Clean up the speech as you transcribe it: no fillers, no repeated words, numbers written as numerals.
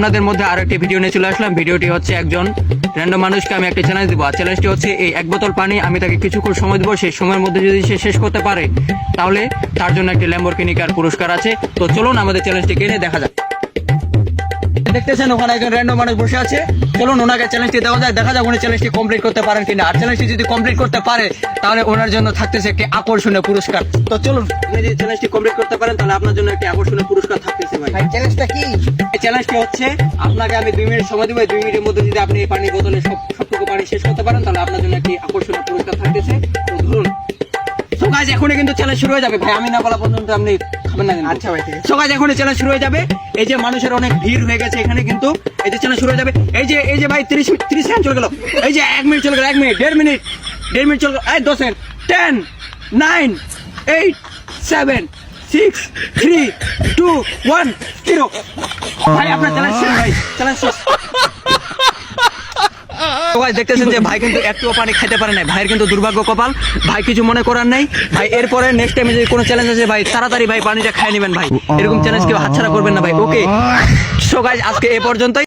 আপনাদের মধ্যে আরো একটি ভিডিও নিয়ে চলে আসলাম। ভিডিওটি হচ্ছে একজন র্যান্ডম মানুষকে আমি একটা চ্যালেঞ্জ দিব। আর চ্যালেঞ্জটি হচ্ছে এই 1 বোতল পানি আমি তাকে কিছুক্ষণ সময় দেবো, সেই সময়ের মধ্যে যদি সে শেষ করতে পারে তাহলে তার জন্য একটি ল্যাম্বরগিনি কার পুরস্কার আছে। তো চলুন আমাদের চ্যালেঞ্জটি কিনে দেখা যাক। দেখতেছেন ওখানে একজন র্যান্ডম মানুষ বসে আছে, চলুন ওনাকে চ্যালেঞ্জটি দেওয়া যায়, দেখা যাক উনি চ্যালেঞ্জটি কমপ্লিট করতে পারেন কিনা। আর চ্যালেঞ্জটি যদি কমপ্লিট করতে পারে তাহলে ওনার জন্য থাকতেছে একটি আকর্ষণীয় পুরস্কার। তো চলুন, আপনি যদি চ্যালেঞ্জটি কমপ্লিট করতে পারেন তাহলে আপনার জন্য একটি আকর্ষণীয় পুরস্কার থাকতেছে। ভাই চ্যালেঞ্জটা কি? এই চ্যালেঞ্জটি হচ্ছে আপনাকে আমি 2 মিনিট সময় দেবো। 2 মিনিটের মধ্যে যদি আপনি এই পানি বোতলে সবটুকু পানি শেষ করতে পারেন তাহলে আপনার জন্য একটি আকর্ষণীয় পুরস্কার থাকতেছে। তো ধরুন, সো গাইস এখনই কিন্তু চ্যালেঞ্জ শুরু হয়ে যাবে। ভাই আমি না বলা পর্যন্ত আপনি খাবেন না। আচ্ছা ভাই, ঠিক আছে। সো গাইস এখনই চ্যালেঞ্জ শুরু হয়ে যাবে। এই যে মানুষের অনেক ভিড় হয়ে গেছে এখানে, কিন্তু এই যে চ্যালেঞ্জ শুরু হয়ে যাবে। এই যে ভাই 30 সেকেন্ড চলে গেল। এই যে 1 মিনিট চলে গেল, 1 মিনিট, 1.5 মিনিট চলে গেল। এই 2 সেকেন্ড, 10 9 8 7 6 3 2 1 0। ভাই আপনার চ্যালেঞ্জ শেষ। ভাই চ্যালেঞ্জ শেষ। ভাই দেখতেছেন যে ভাই কিন্তু একটুও পানি খেতে পারে না। ভাইয়ের কিন্তু দুর্ভাগ্য কপাল। ভাই কিছু মনে করার নাই। ভাই এরপরে নেক্সট টাইমে যদি কোনো চ্যালেঞ্জ আছে ভাই তাড়াতাড়ি ভাই পানিটা খাই নেবেন। ভাই এরকম চ্যালেঞ্জ কেউ হাতছাড়া করবেন না ভাই। ওকে, সো গাইস আজকে এ পর্যন্তই।